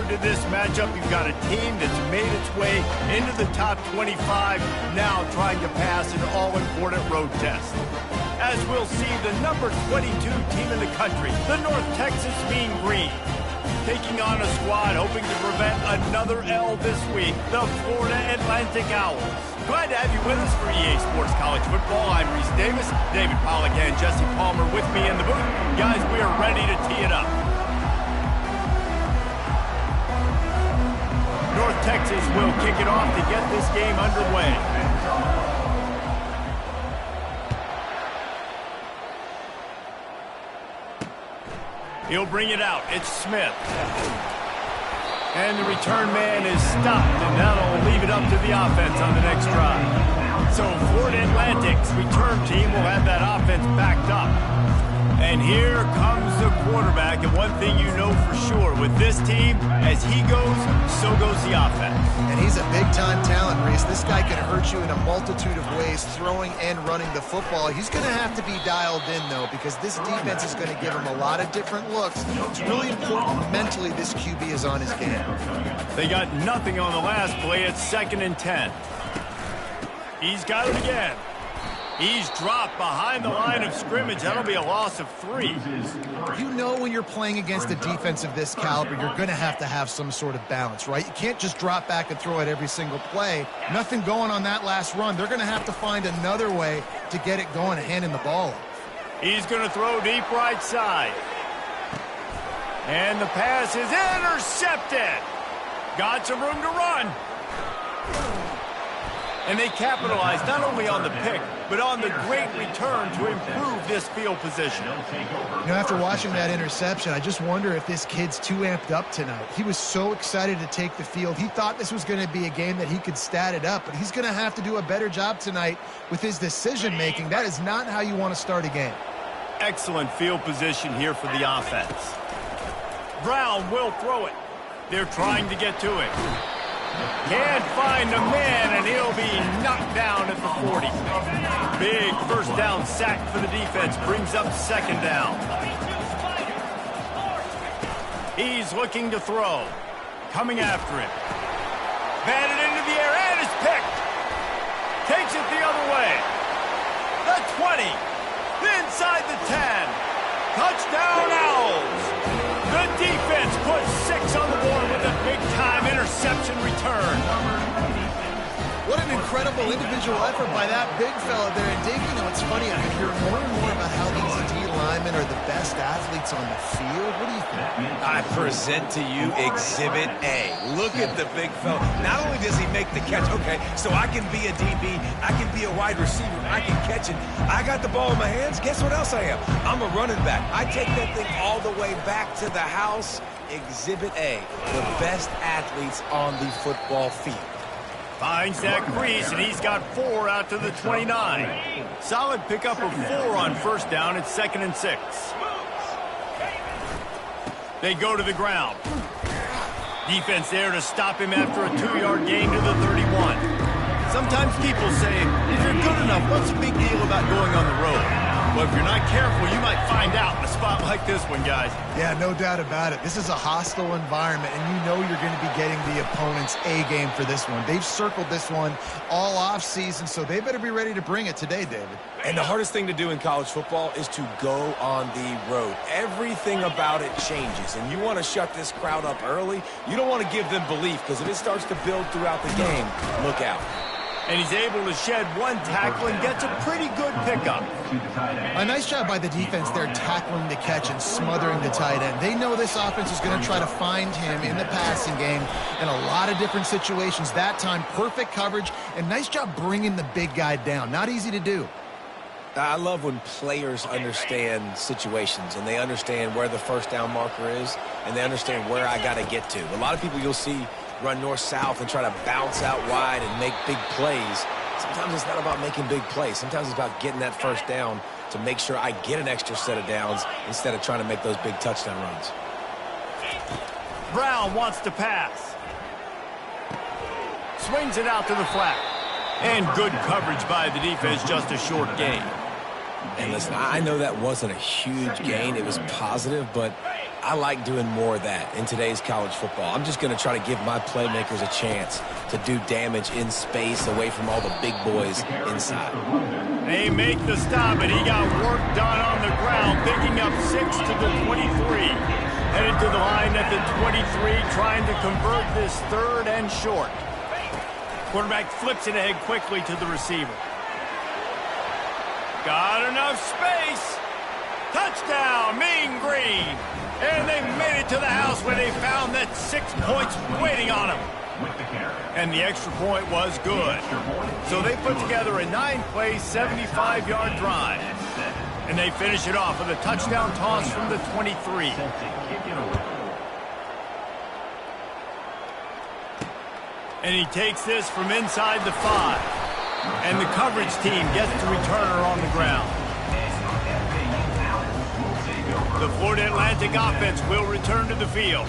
into this matchup. You've got a team that's made its way into the top 25, now trying to pass an all-important road test. As we'll see, the number 22 team in the country, the North Texas Mean Green, taking on a squad hoping to prevent another L this week, the Florida Atlantic Owls. Glad to have you with us for EA Sports College Football. I'm Reese Davis, David Pollack and Jesse Palmer with me in the booth. Guys, we are ready to tee it up. North Texas will kick it off to get this game underway. He'll bring it out. It's Smith. And the return man is stopped, and that'll leave it up to the offense on the next drive. So Florida Atlantic's return team will have that offense backed up. And here comes the quarterback, and one thing you know for sure, with this team, as he goes, so goes the offense. And he's a big-time talent, Reese. This guy can hurt you in a multitude of ways, throwing and running the football. He's going to have to be dialed in, though, because this defense is going to give him a lot of different looks. It's really important mentally this QB is on his game. They got nothing on the last play. It's 2nd and 10. He's got it again. He's dropped behind the line of scrimmage. That'll be a loss of 3. You know when you're playing against a defense of this caliber, you're going to have some sort of balance, right? You can't just drop back and throw it every single play. Nothing going on that last run. They're going to have to find another way to get it going and handing the ball off. He's going to throw deep right side. And the pass is intercepted. Got some room to run. And they capitalize not only on the pick, but on the great return to improve this field position. You know, after watching that interception, I just wonder if this kid's too amped up tonight. He was so excited to take the field. He thought this was going to be a game that he could stat it up, but he's going to have to do a better job tonight with his decision-making. That is not how you want to start a game. Excellent field position here for the offense. Brown will throw it. They're trying to get to it. Can't find a man, and he'll be knocked down at the 40. Big first down sack for the defense. Brings up 2nd down. He's looking to throw. Coming after him. Batted into the air, and is picked. Takes it the other way. The 20. Inside the 10. Touchdown Owls. The defense puts 6 on the board with a big-time interception return. What an incredible individual effort by that big fella there. And Dave, you know, it's funny, I've been hearing more and more about how these D linemen are the best athletes on the field. What do you think? I present to you Exhibit A. Look at the big fella. Not only does he make the catch, okay, so I can be a DB, I can be a wide receiver, I can catch it. I got the ball in my hands. Guess what else I am? I'm a running back. I take that thing all the way back to the house. Exhibit A, the best athletes on the football field. Finds that crease, and he's got 4 out to the 29. Solid pickup of 4 on first down. It's 2nd and 6. They go to the ground. Defense there to stop him after a 2-yard gain to the 31. Sometimes people say, if you're good enough, what's the big deal about going on the road? Well, if you're not careful, you might find out in a spot like this one, guys. Yeah, no doubt about it. This is a hostile environment, and you know you're going to be getting the opponent's A-game for this one. They've circled this one all off-season, so they better be ready to bring it today, David. And the hardest thing to do in college football is to go on the road. Everything about it changes, and you want to shut this crowd up early. You don't want to give them belief, because if it starts to build throughout the game, look out. And he's able to shed 1 tackle and gets a pretty good pickup. A nice job by the defense there tackling the catch and smothering the tight end. They know this offense is going to try to find him in the passing game in a lot of different situations. That time, perfect coverage, and nice job bringing the big guy down. Not easy to do. I love when players understand situations and they understand where the first down marker is and they understand where I got to get to. A lot of people you'll see run north-south and try to bounce out wide and make big plays. Sometimes it's not about making big plays. Sometimes it's about getting that first down to make sure I get an extra set of downs instead of trying to make those big touchdown runs. Brown wants to pass. Swings it out to the flat. And good coverage by the defense, just a short gain. And listen, I know that wasn't a huge gain. It was positive, but I like doing more of that in today's college football. I'm just going to try to give my playmakers a chance to do damage in space away from all the big boys inside. They make the stop, and he got work done on the ground, picking up 6 to the 23. Headed to the line at the 23, trying to convert this 3rd and short. Quarterback flips it ahead quickly to the receiver. Got enough space. Touchdown, Mean Green. And they made it to the house where they found that 6 points waiting on them. And the extra point was good. So they put together a 9-play, 75-yard drive. And they finish it off with a touchdown toss from the 23. And he takes this from inside the 5. And the coverage team gets to return her on the ground. The Florida Atlantic offense will return to the field.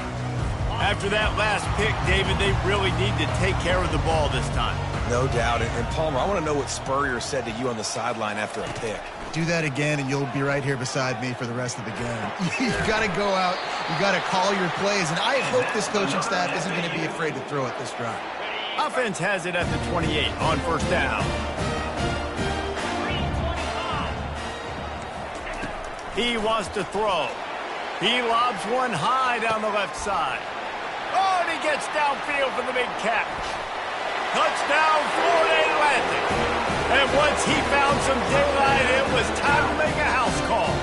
After that last pick, David, they really need to take care of the ball this time. No doubt. And Palmer, I want to know what Spurrier said to you on the sideline after a pick. Do that again, and you'll be right here beside me for the rest of the game. You got to go out. You got to call your plays, and I hope this coaching staff isn't going to be afraid to throw it this drive. Offense has it at the 28 on 1st down. He wants to throw. He lobs one high down the left side. Oh, and he gets downfield for the big catch. Touchdown, Florida Atlantic. And once he found some daylight, it was time to make a house call.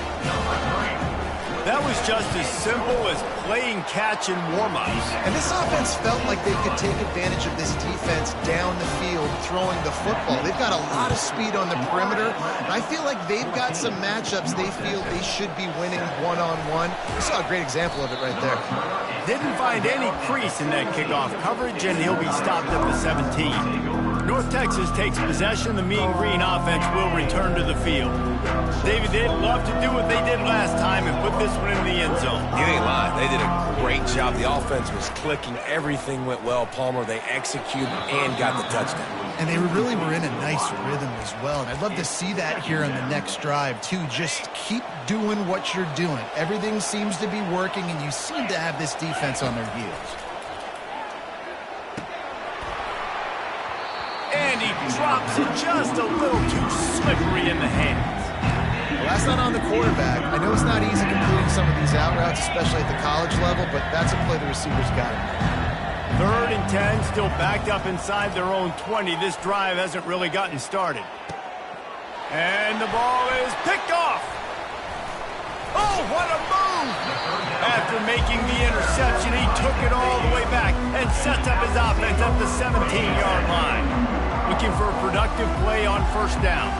That was just as simple as playing catch and warm-ups. And this offense felt like they could take advantage of this defense down the field throwing the football. They've got a lot of speed on the perimeter. And I feel like they've got some matchups they feel they should be winning one-on-one. You saw a great example of it right there. Didn't find any crease in that kickoff coverage, and he'll be stopped at the 17. North Texas takes possession. The Mean Green offense will return to the field. David, they'd love to do what they did last time and put this one in the end zone. You ain't lying. They did a great job. The offense was clicking. Everything went well. Palmer, they executed and got the touchdown. And they really were in a nice rhythm as well. And I'd love to see that here on the next drive, too. Just keep doing what you're doing. Everything seems to be working, and you seem to have this defense on their heels. And he drops it just a little too slippery in the hands. Well, that's not on the quarterback. I know it's not easy completing some of these out routes, especially at the college level, but that's a play the receivers got. 3rd and 10, still backed up inside their own 20. This drive hasn't really gotten started. And the ball is picked off. Oh, what a move! After making the interception, he took it all the way back and sets up his offense at the 17-yard line. Looking for a productive play on 1st down.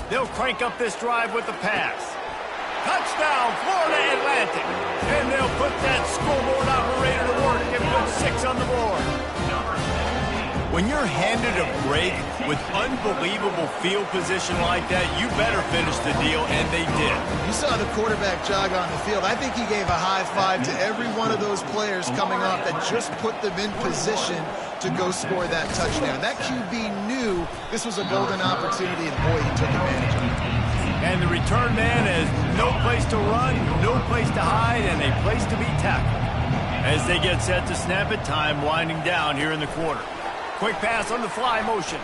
They'll crank up this drive with the pass. Touchdown, Florida Atlantic. And they'll put that scoreboard operator to work and put 6 on the board. When you're handed a break with unbelievable field position like that, you better finish the deal, and they did. You saw the quarterback jog on the field. I think he gave a high five to every one of those players coming off that just put them in position to go score that touchdown. That QB knew this was a golden opportunity, and boy, he took advantage of it. And the return man has no place to run, no place to hide, and a place to be tackled. As they get set to snap it, time winding down here in the quarter. Quick pass on the fly motion.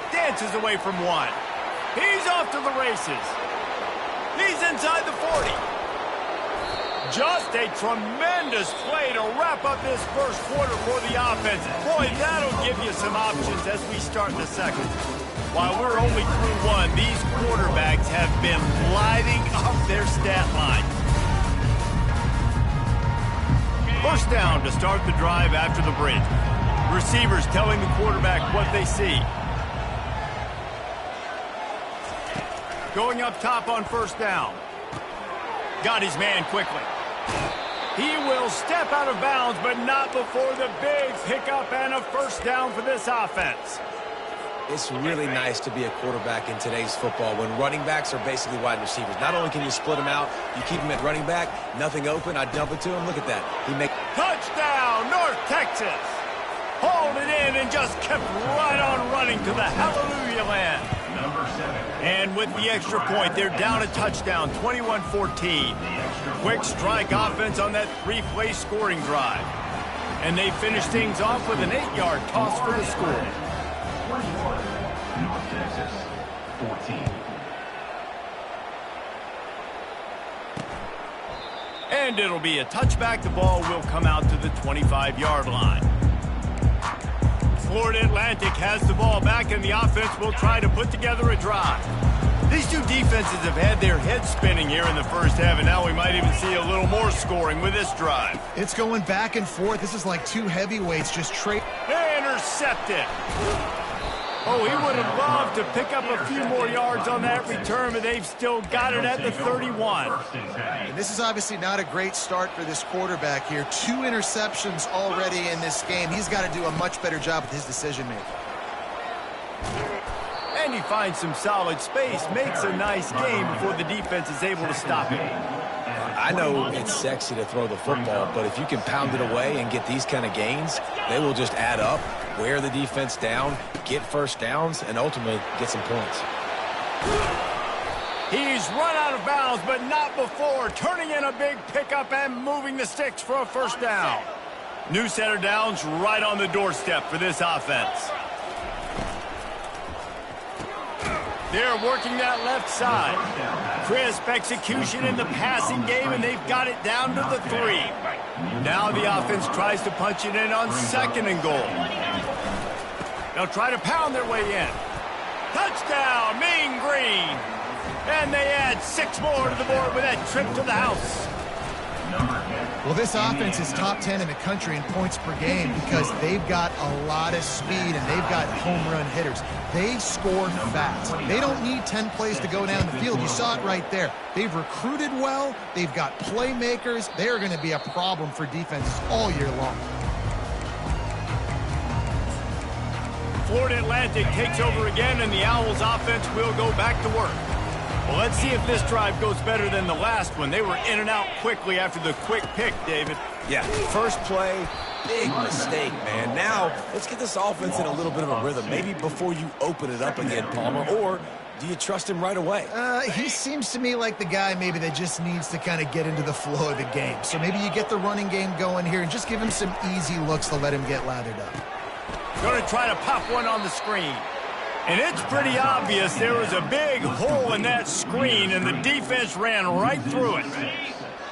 Dances away from one. He's off to the races. He's inside the 40. Just a tremendous play to wrap up this first quarter for the offense. Boy, that'll give you some options as we start the second. While we're only through one, these quarterbacks have been lighting up their stat line. 1st down to start the drive after the bridge. Receivers telling the quarterback what they see. Going up top on 1st down. Got his man quickly. He will step out of bounds, but not before the big pickup and a 1st down for this offense. It's really nice to be a quarterback in today's football when running backs are basically wide receivers. Not only can you split them out, you keep them at running back, nothing open, I dump it to him. Look at that. Touchdown, North Texas! Hauled it in and just kept right on running to the hallelujah land. And with the extra point, they're down a touchdown, 21-14. Quick strike offense on that three-play scoring drive. And they finish things off with an 8-yard toss for the score. 21, North Texas, 14. And it'll be a touchback. The ball will come out to the 25-yard line. Florida Atlantic has the ball back, and the offense will try to put together a drive. These two defenses have had their heads spinning here in the first half, and now we might even see a little more scoring with this drive. It's going back and forth. This is like two heavyweights just trade. Intercepted. Oh, he would have loved to pick up a few more yards on that return, but they've still got it at the 31. And this is obviously not a great start for this quarterback here. 2 interceptions already in this game. He's got to do a much better job with his decision-making. And he finds some solid space, makes a nice game before the defense is able to stop him. I know it's sexy to throw the football, but if you can pound it away and get these kind of gains, they will just add up, wear the defense down, get first downs, and ultimately get some points. He's run out of bounds, but not before, turning in a big pickup and moving the sticks for a first down. New set of downs right on the doorstep for this offense. They're working that left side. Crisp execution in the passing game, and they've got it down to the 3. Now the offense tries to punch it in on 2nd and goal. They'll try to pound their way in. Touchdown, Mean Green. And they add 6 more to the board with that trip to the house. Well, this offense is top 10 in the country in points per game because they've got a lot of speed and they've got home run hitters. They score fast. They don't need 10 plays to go down the field. You saw it right there. They've recruited well. They've got playmakers. They are going to be a problem for defenses all year long. Florida Atlantic takes over again, and the Owls offense will go back to work. Well, let's see if this drive goes better than the last one. They were in and out quickly after the quick pick, David. Yeah, first play, big mistake, man. Now, let's get this offense in a little bit of a rhythm. Maybe before you open it up again, Palmer, or do you trust him right away? He seems to me like the guy maybe that just needs to kind of get into the flow of the game. So maybe you get the running game going here and just give him some easy looks to let him get lathered up. Going to try to pop one on the screen. And it's pretty obvious there was a big hole in that screen, and the defense ran right through it.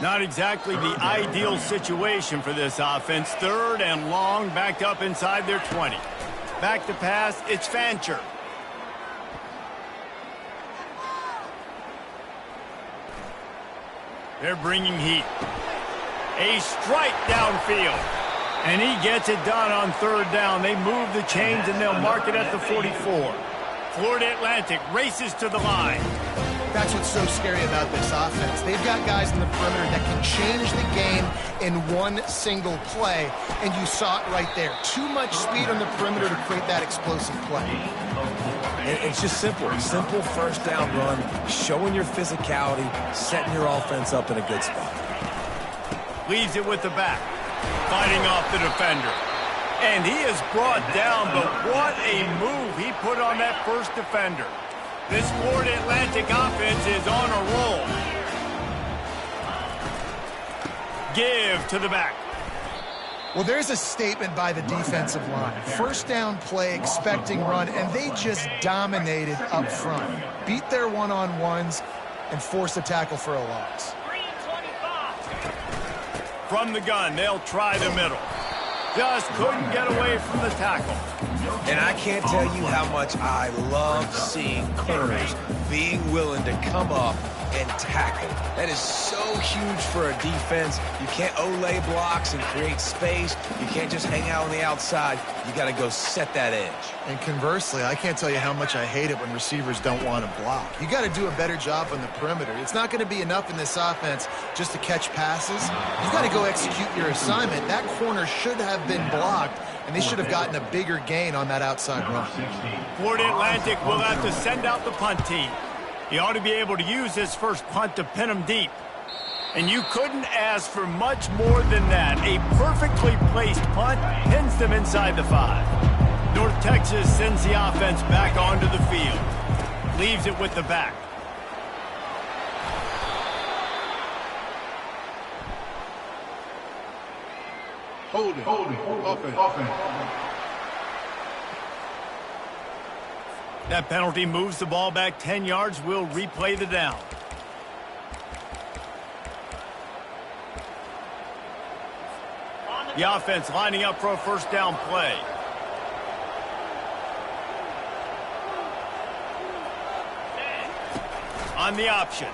Not exactly the ideal situation for this offense. 3rd and long, backed up inside their 20. Back to pass, it's Fancher. They're bringing heat. A strike downfield. And he gets it done on 3rd down. They move the chains, and they'll mark it at the 44. Florida Atlantic races to the line. That's what's so scary about this offense. They've got guys in the perimeter that can change the game in one single play, and you saw it right there. Too much speed on the perimeter to create that explosive play. And it's just simple. Simple first down run, showing your physicality, setting your offense up in a good spot. Leaves it with the back. Fighting off the defender. And he is brought down, but what a move he put on that first defender. This Florida Atlantic offense is on a roll. Give to the back. Well, there's a statement by the defensive line. First down play, expecting run, and they just dominated up front. Beat their one-on-ones and forced a tackle for a loss. From the gun, they'll try the middle. Just couldn't get away from the tackle. And I can't tell you how much I love seeing corners being willing to come up and tackle. That is so huge for a defense. You can't olay blocks and create space. You can't just hang out on the outside. You got to go set that edge. And conversely, I can't tell you how much I hate it when receivers don't want to block. You got to do a better job on the perimeter. It's not going to be enough in this offense just to catch passes. You got to go execute your assignment. That corner should have been blocked, and they should have gotten a bigger gain on that outside run. Florida Atlantic will have to send out the punt team. He ought to be able to use his first punt to pin him deep. And you couldn't ask for much more than that. A perfectly placed punt pins them inside the 5. North Texas sends the offense back onto the field. leaves it with the back. Holding. Offense. That penalty moves the ball back 10 yards. We'll replay the down. The offense lining up for a first down play. On the option.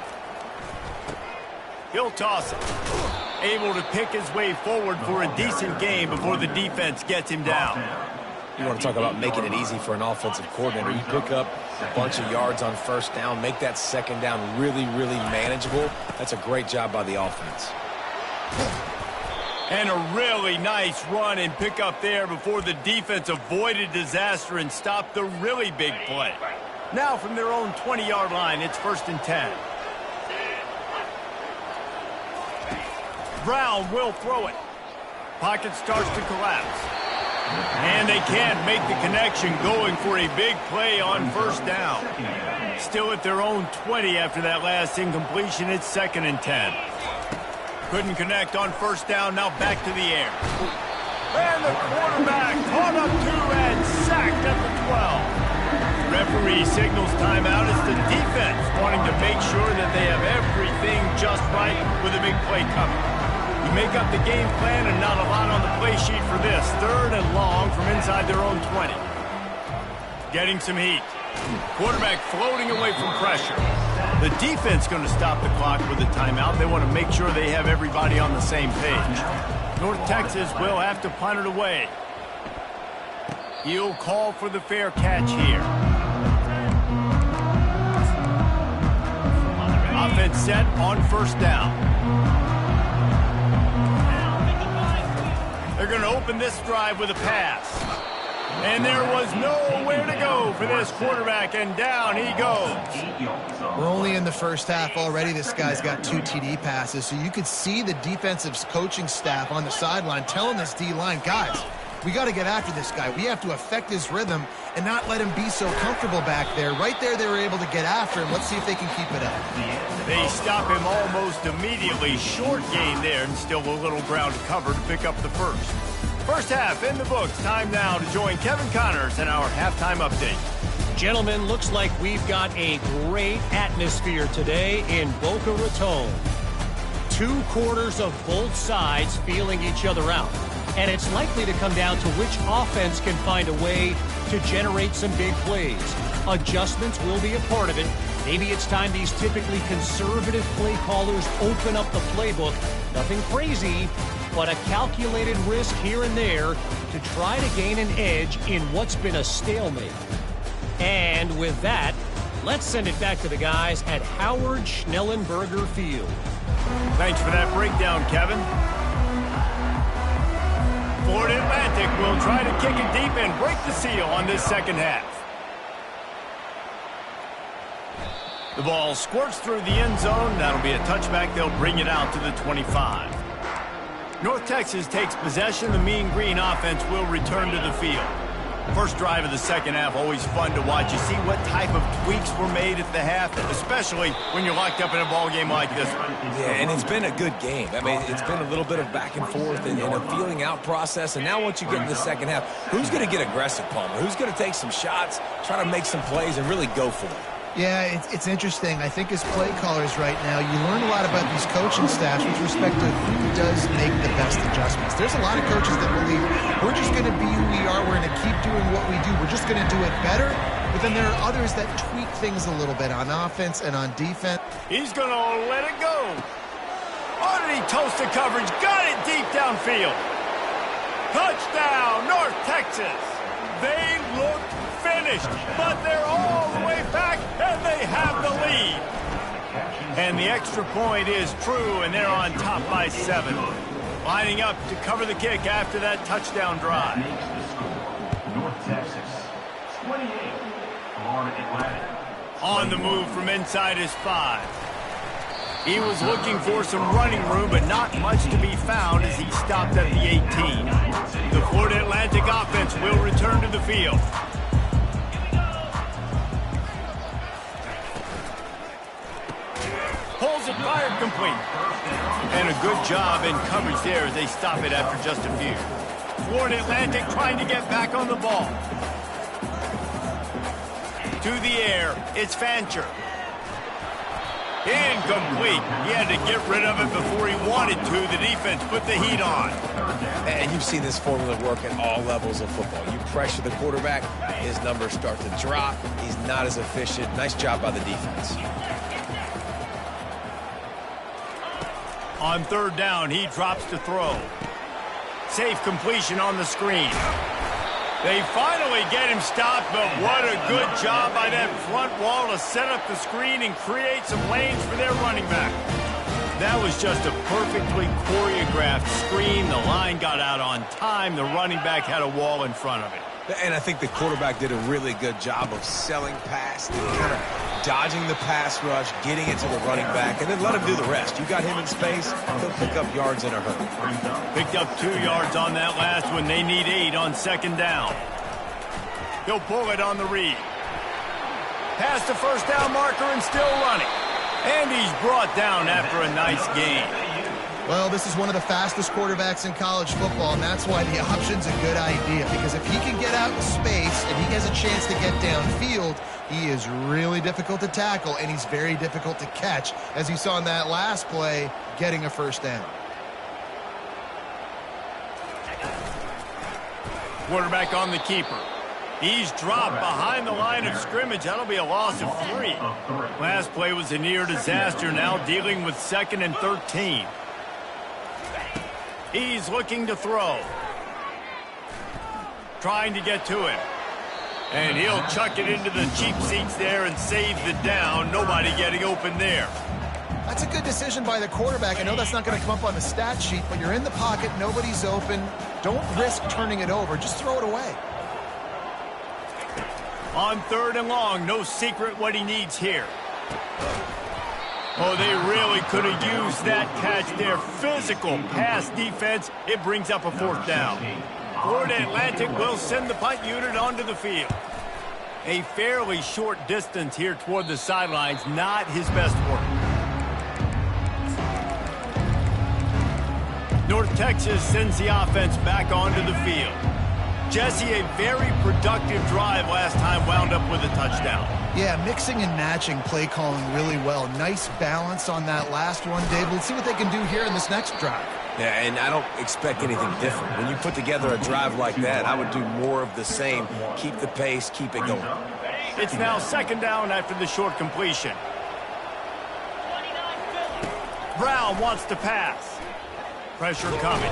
He'll toss it. Able to pick his way forward for a decent gain before the defense gets him down. You want to talk about making it easy for an offensive coordinator. You pick up a bunch of yards on first down, make that second down really, really manageable. That's a great job by the offense. And a really nice run and pick up there before the defense avoided disaster and stopped the really big play. Now from their own 20-yard line, it's 1st and 10. Brown will throw it. Pocket starts to collapse. And they can't make the connection, going for a big play on first down. Still at their own 20 after that last incompletion. It's 2nd and 10. Couldn't connect on first down. Now back to the air. And the quarterback caught up to and sacked at the 12. Referee signals timeout as the defense wanting to make sure that they have everything just right with a big play coming. You make up the game plan and not a lot on the play sheet for this. 3rd and long from inside their own 20. Getting some heat. Quarterback floating away from pressure. The defense going to stop the clock with a timeout. They want to make sure they have everybody on the same page. North Texas will have to punt it away. He'll call for the fair catch here. Offense set on first down. They're going to open this drive with a pass. And there was nowhere to go for this quarterback, and down he goes. We're only in the first half already. This guy's got 2 TD passes, so you could see the defensive coaching staff on the sideline telling this D-line, guys, we got to get after this guy. We have to affect his rhythm and not let him be so comfortable back there. Right there, they were able to get after him. Let's see if they can keep it up. They stop him almost immediately. Short gain there, and still a little ground to cover to pick up the first. First half in the books. Time now to join Kevin Connors in our halftime update. Gentlemen, looks like we've got a great atmosphere today in Boca Raton. 2 quarters of both sides feeling each other out. And it's likely to come down to which offense can find a way to generate some big plays. Adjustments will be a part of it. Maybe it's time these typically conservative play callers open up the playbook. Nothing crazy, but a calculated risk here and there to try to gain an edge in what's been a stalemate. And with that, let's send it back to the guys at Howard Schnellenberger Field. Thanks for that breakdown, Kevin. Florida Atlantic will try to kick it deep and break the seal on this second half. The ball squirts through the end zone. That'll be a touchback. They'll bring it out to the 25. North Texas takes possession. The Mean Green offense will return to the field. First drive of the second half, always fun to watch. You see what type of tweaks were made at the half, especially when you're locked up in a ball game like this one. Yeah, and it's been a good game. I mean, it's been a little bit of back and forth and a feeling out process. And now once you get in the second half, who's going to get aggressive, Palmer? Who's going to take some shots, try to make some plays, and really go for it? Yeah, it's interesting. I think as play callers right now, you learn a lot about these coaching staffs with respect to who does make the best adjustments. There's a lot of coaches that believe we're just going to be who we are. We're going to keep doing what we do. We're just going to do it better. But then there are others that tweak things a little bit on offense and on defense. He's going to let it go. Oh, did he toast the coverage? Got it deep downfield. Touchdown, North Texas. They look finished, but they're all the way back, and they have the lead. And the extra point is true, and they're on top by 7. Lining up to cover the kick after that touchdown drive. North Texas, 28. Florida Atlantic. On the move from inside his 5. He was looking for some running room, but not much to be found as he stopped at the 18. The Florida Atlantic offense will return to the field. Fired complete. And a good job in coverage there as they stop it after just a few. Florida Atlantic trying to get back on the ball. To the air, it's Fancher. Incomplete. He had to get rid of it before he wanted to. The defense put the heat on. And you've seen this formula work at all levels of football. You pressure the quarterback, his numbers start to drop. He's not as efficient. Nice job by the defense. On third down, he drops to throw. Safe completion on the screen. They finally get him stopped, but what a good job by that front wall to set up the screen and create some lanes for their running back. That was just a perfectly choreographed screen. The line got out on time. The running back had a wall in front of it. And I think the quarterback did a really good job of selling past and kind of dodging the pass rush, getting it to the running back, and then let him do the rest. You got him in space, he'll pick up yards in a hurry. Picked up 2 yards on that last one. They need 8 on second down. He'll pull it on the read. Past the first down marker and still running. And he's brought down after a nice gain. Well, this is one of the fastest quarterbacks in college football, and that's why the option's a good idea, because if he can get out in space and he has a chance to get downfield, he is really difficult to tackle, and he's very difficult to catch, as you saw in that last play, getting a first down. Quarterback on the keeper. He's dropped behind the line of scrimmage. That'll be a loss of 3. Last play was a near disaster, now dealing with 2nd and 13. He's looking to throw. Trying to get to him. And he'll chuck it into the cheap seats there and save the down. Nobody getting open there. That's a good decision by the quarterback. I know that's not going to come up on the stat sheet, but you're in the pocket, nobody's open. Don't risk turning it over. Just throw it away. On third and long, no secret what he needs here. Oh, they really could have used that catch there. Physical pass defense. It brings up a 4th down. Florida Atlantic will send the punt unit onto the field. A fairly short distance here toward the sidelines. Not his best work. North Texas sends the offense back onto the field. Jesse, a very productive drive last time, wound up with a touchdown. Yeah, mixing and matching play calling really well. Nice balance on that last one, Dave. Let's see what they can do here in this next drive. Yeah, and I don't expect anything different. When you put together a drive like that, I would do more of the same. Keep the pace, keep it going. It's now 2nd down after the short completion. Brown wants to pass. Pressure coming.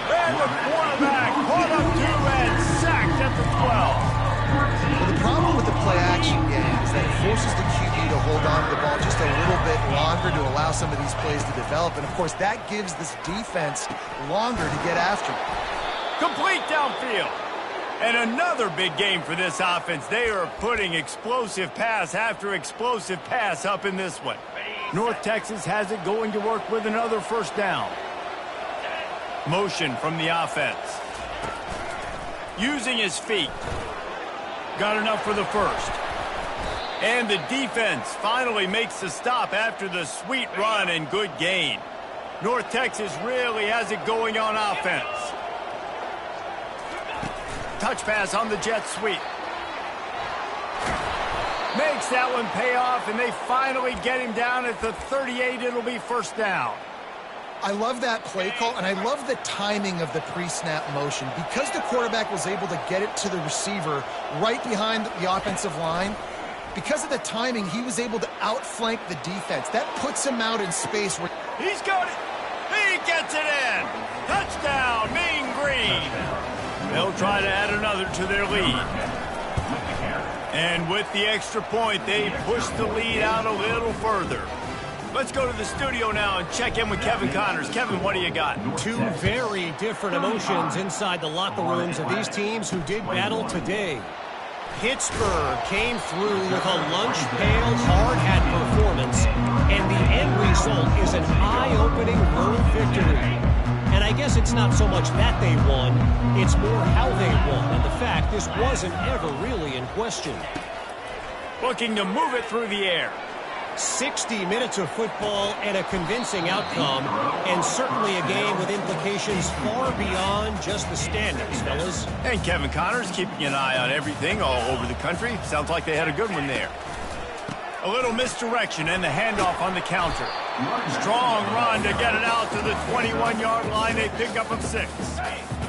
And the quarterback caught up 2 and sacked at the 12. Well, the problem with the play-action game is that it forces the QB to hold on to the ball just a little bit longer to allow some of these plays to develop. And, of course, that gives this defense longer to get after it. Complete downfield. And another big game for this offense. They are putting explosive pass after explosive pass up in this one. North Texas has it going to work with another first down. Motion from the offense. Using his feet. Got enough for the first. And the defense finally makes the stop after the sweet run and good gain. North Texas really has it going on offense. Touch pass on the jet sweep. Makes that one pay off, and they finally get him down at the 38. It'll be first down. I love that play call, and I love the timing of the pre-snap motion. Because the quarterback was able to get it to the receiver right behind the offensive line, because of the timing, he was able to outflank the defense. That puts him out in space. He's got it. He gets it in. Touchdown, Mean Green. They'll try to add another to their lead. And with the extra point, they push the lead out a little further. Let's go to the studio now and check in with Kevin Connors. Kevin, what do you got? 2 very different emotions inside the locker rooms of these teams who did battle today. Pittsburgh came through with a lunch pail hard-hat performance, and the end result is an eye-opening road victory. And I guess it's not so much that they won, it's more how they won, and the fact this wasn't ever really in question. Looking to move it through the air. 60 minutes of football and a convincing outcome, and certainly a game with implications far beyond just the standings, fellas. And Kevin Connors keeping an eye on everything all over the country. Sounds like they had a good one there. A little misdirection and the handoff on the counter. Strong run to get it out to the 21-yard line. A pickup of 6.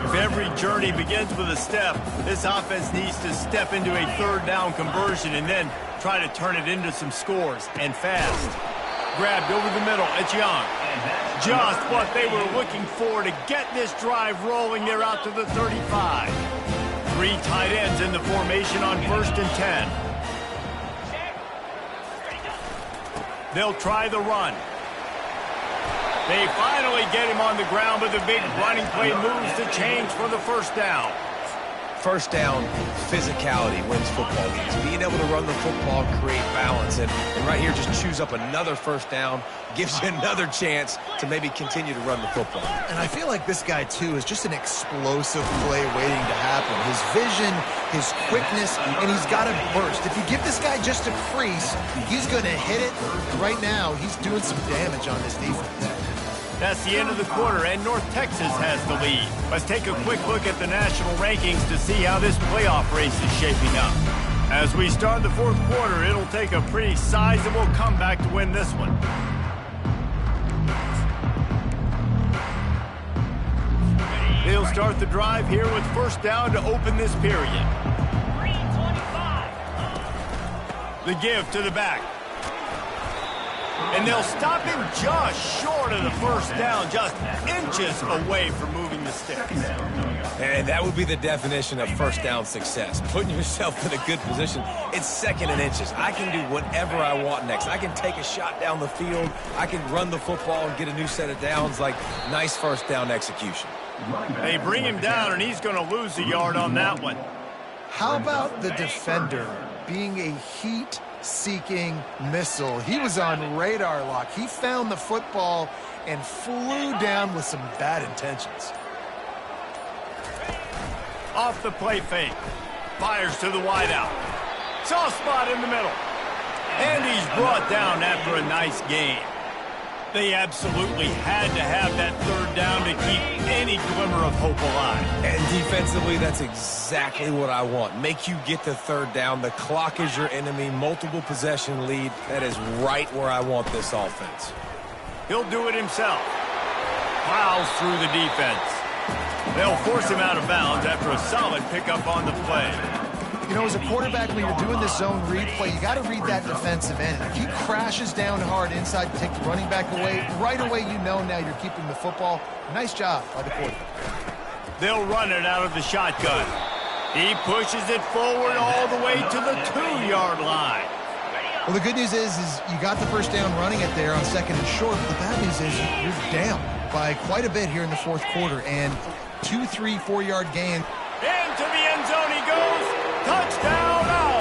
If every journey begins with a step, this offense needs to step into a third down conversion and then try to turn it into some scores, and fast. Grabbed over the middle. It's Young. Just what they were looking for to get this drive rolling. They're out to the 35. 3 tight ends in the formation on 1st and 10. They'll try the run. They finally get him on the ground, but the big running play moves the chains for the first down. First down, physicality wins football games. Being able to run the football and create balance. And right here, just choose up another first down, gives you another chance to maybe continue to run the football. And I feel like this guy, too, is just an explosive play waiting to happen. His vision, his quickness, and he's got a burst. If you give this guy just a crease, he's going to hit it. Right now, he's doing some damage on this defense. That's the end of the quarter, and North Texas has the lead. Let's take a quick look at the national rankings to see how this playoff race is shaping up. As we start the 4th quarter, it'll take a pretty sizable comeback to win this one. They'll start the drive here with first down to open this period. The give to the back. And they'll stop him just short of the first down, just inches away from moving the sticks. And that would be the definition of first down success. Putting yourself in a good position. It's 2nd and inches. I can do whatever I want next. I can take a shot down the field. I can run the football and get a new set of downs. Like, nice first down execution. They bring him down, and he's going to lose a yard on that one. How about the defender being a heat-seeking missile? He was on radar lock. He found the football and flew down with some bad intentions. Off the play fake. Fires to the wideout. Soft spot in the middle. And he's brought down after a nice gain. They absolutely had to have that third down to keep any glimmer of hope alive. And defensively, that's exactly what I want. Make you get the third down. The clock is your enemy. Multiple possession lead. That is right where I want this offense. He'll do it himself. Plows through the defense. They'll force him out of bounds after a solid pickup on the play. You know, as a quarterback, when you're doing this zone read play, you got to read that defensive end. If he crashes down hard inside to take the running back away, right away you know now you're keeping the football. Nice job by the quarterback. They'll run it out of the shotgun. He pushes it forward all the way to the 2-yard line. Well, the good news is you got the first down running it there on 2nd and short. But the bad news is you're down by quite a bit here in the 4th quarter. And 2, 3, 4-yard gain. Into the end zone he goes. Touchdown now.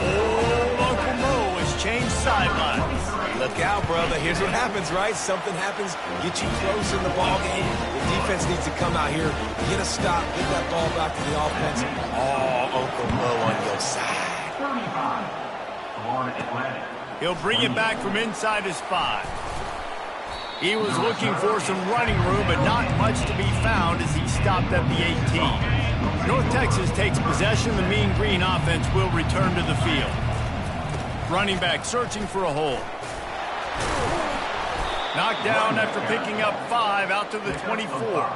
Old Uncle Mo has changed sidelines. Look out, brother. Here's what happens, right? Something happens, get you close in the ball game. The defense needs to come out here, get a stop, get that ball back to the offense. Oh, Uncle Mo on your side. 35. Florida Atlantic. He'll bring it back from inside his 5. He was looking for some running room, but not much to be found as he stopped at the 18. North Texas takes possession. The Mean Green offense will return to the field. Running back searching for a hole. Knocked down after picking up 5 out to the 24.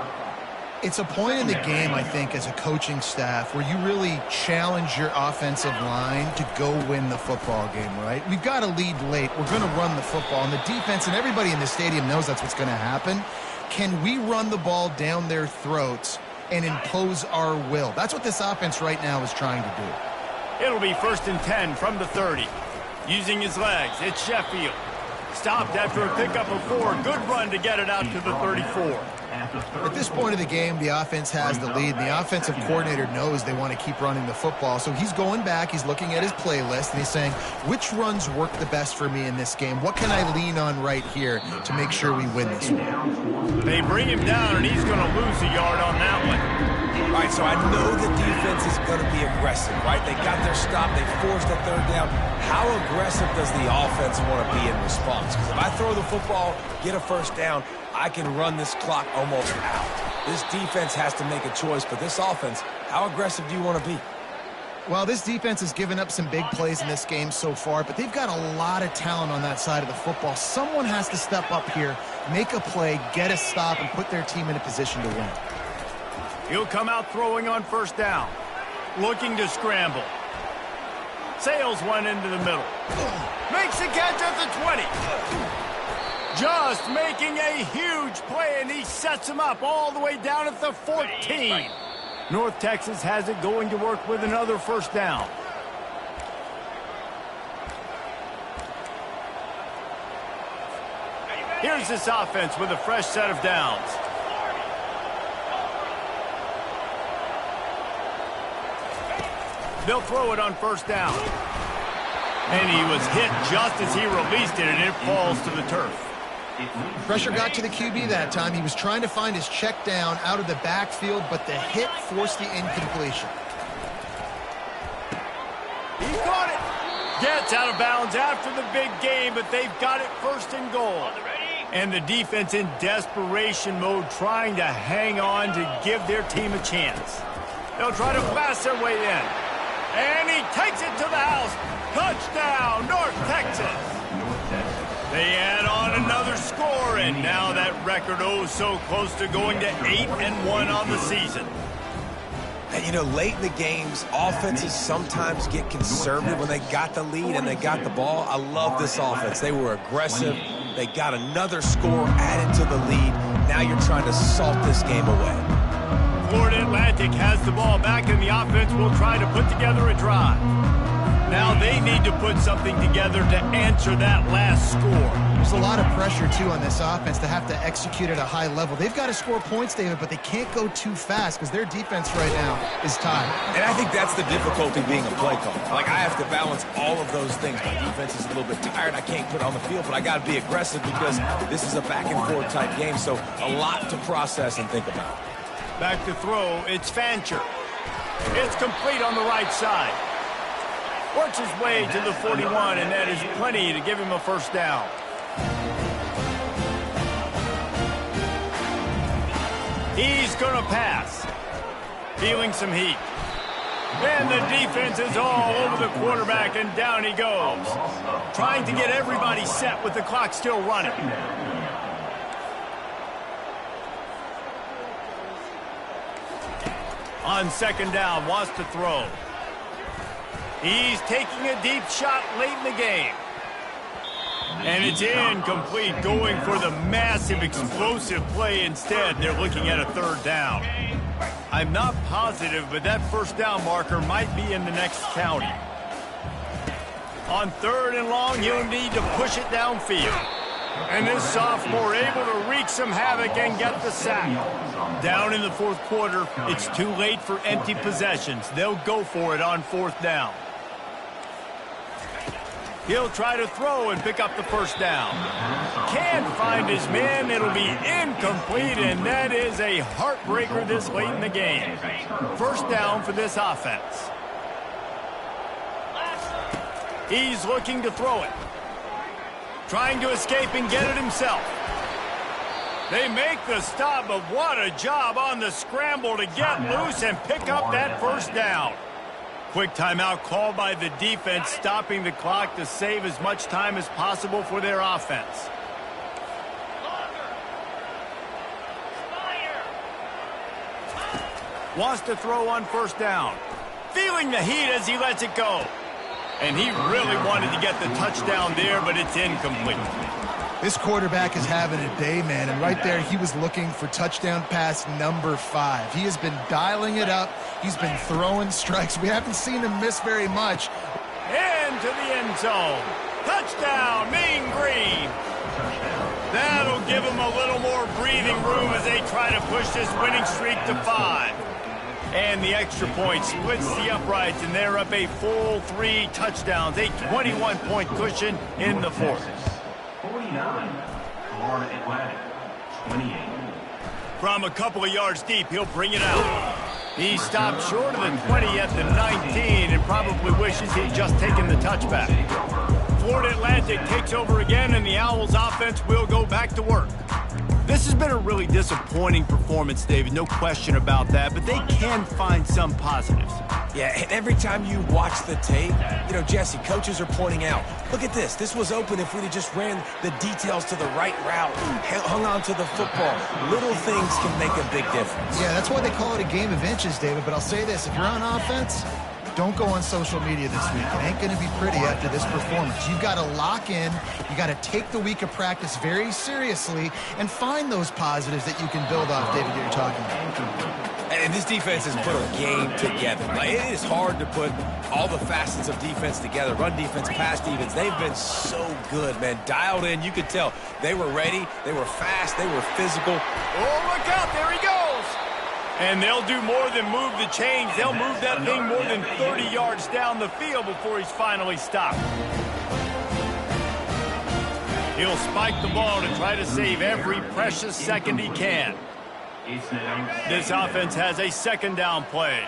It's a point in the game, I think, as a coaching staff where you really challenge your offensive line to go win the football game, right? We've got to lead late. We're going to run the football. And the defense and everybody in the stadium knows that's what's going to happen. Can we run the ball down their throats and impose our will? That's what this offense right now is trying to do. It'll be 1st and 10 from the 30. Using his legs, it's Sheffield. Stopped after a pickup of 4. Good run to get it out to the 34. At this point of the game, the offense has the lead. The offensive coordinator knows they want to keep running the football. So he's going back, he's looking at his playlist, and he's saying, which runs work the best for me in this game? What can I lean on right here to make sure we win this one? They bring him down, and he's going to lose a yard on that one. All right, so I know the defense is going to be aggressive, right? They got their stop. They forced a third down. How aggressive does the offense want to be in response? Because if I throw the football, get a first down, I can run this clock almost out. This defense has to make a choice, but this offense, how aggressive do you want to be? Well, this defense has given up some big plays in this game so far, but they've got a lot of talent on that side of the football. Someone has to step up here, make a play, get a stop, and put their team in a position to win. He'll come out throwing on first down. Looking to scramble. Sails one into the middle. Makes the catch at the 20. Just making a huge play, and he sets him up all the way down at the 14. North Texas has it going to work with another first down. Here's this offense with a fresh set of downs. They'll throw it on first down. And he was hit just as he released it, and it falls to the turf. Pressure got to the QB that time. He was trying to find his check down out of the backfield, but the hit forced the incompletion. He caught it. Gets out of bounds after the big game, but they've got it first and goal. And the defense in desperation mode, trying to hang on to give their team a chance. They'll try to pass their way in. And he takes it to the house. Touchdown, North Texas. They add on another score, and now that record so close to going to 8-1 on the season. And, you know, late in the games, offenses sometimes get conservative when they got the lead and they got the ball. I love this offense. They were aggressive. They got another score added to the lead. Now you're trying to salt this game away. Florida Atlantic has the ball back, and the offense will try to put together a drive. Now they need to put something together to answer that last score. There's a lot of pressure, too, on this offense to have to execute at a high level. They've got to score points, David, but they can't go too fast because their defense right now is tired. And I think that's the difficulty being a play caller. Like, I have to balance all of those things. My defense is a little bit tired. I can't put it on the field, but I got to be aggressive because this is a back-and-forth type game, so a lot to process and think about. Back to throw, it's Fancher. It's complete on the right side. Works his way to the 41, and that is plenty to give him a first down. He's going to pass. Feeling some heat. And the defense is all over the quarterback, and down he goes. Trying to get everybody set with the clock still running. On second down, wants to throw. He's taking a deep shot late in the game. And it's incomplete, going for the massive explosive play instead. They're looking at a third down. I'm not positive, but that first down marker might be in the next county. On third and long, he'll need to push it downfield. And this sophomore able to wreak some havoc and get the sack. Down in the fourth quarter, it's too late for empty possessions. They'll go for it on fourth down. He'll try to throw and pick up the first down. Can't find his man. It'll be incomplete, and that is a heartbreaker this late in the game. First down for this offense. He's looking to throw it. Trying to escape and get it himself. They make the stop, but what a job on the scramble to get loose and pick up that first down. Quick timeout called by the defense, stopping the clock to save as much time as possible for their offense. Wants to throw on first down. Feeling the heat as he lets it go. And he really wanted to get the touchdown there, but it's incomplete. This quarterback is having a day, man, and right there he was looking for touchdown pass number 5. He has been dialing it up. He's been throwing strikes. We haven't seen him miss very much. Into the end zone. Touchdown, Mean Green. That'll give him a little more breathing room as they try to push this winning streak to 5. And the extra point splits the uprights, and they're up a full 3 touchdowns, a 21-point cushion in the fourth. 49, Florida Atlantic, 28. From a couple of yards deep, he'll bring it out. He stopped short of the 20 at the 19 and probably wishes he'd just taken the touchback. Florida Atlantic takes over again, and the Owls offense will go back to work. This has been a really disappointing performance, David, no question about that, but they can find some positives. Yeah, and every time you watch the tape, you know, Jesse, coaches are pointing out, look at this. This was open if we'd have just ran the details to the right route, hung on to the football. Little things can make a big difference. Yeah, that's why they call it a game of inches, David. But I'll say this, if you're on offense, don't go on social media this week. It ain't going to be pretty after this performance. You've got to lock in. You got to take the week of practice very seriously and find those positives that you can build off, David, that you're talking about. And this defense has put a game together. Like, it is hard to put all the facets of defense together. Run defense, pass defense. They've been so good, man. Dialed in. You could tell they were ready. They were fast. They were physical. Oh, look out. There he goes. And they'll do more than move the chains. They'll move that thing more than 30 yards down the field before he's finally stopped. He'll spike the ball to try to save every precious second he can. This offense has a second down play.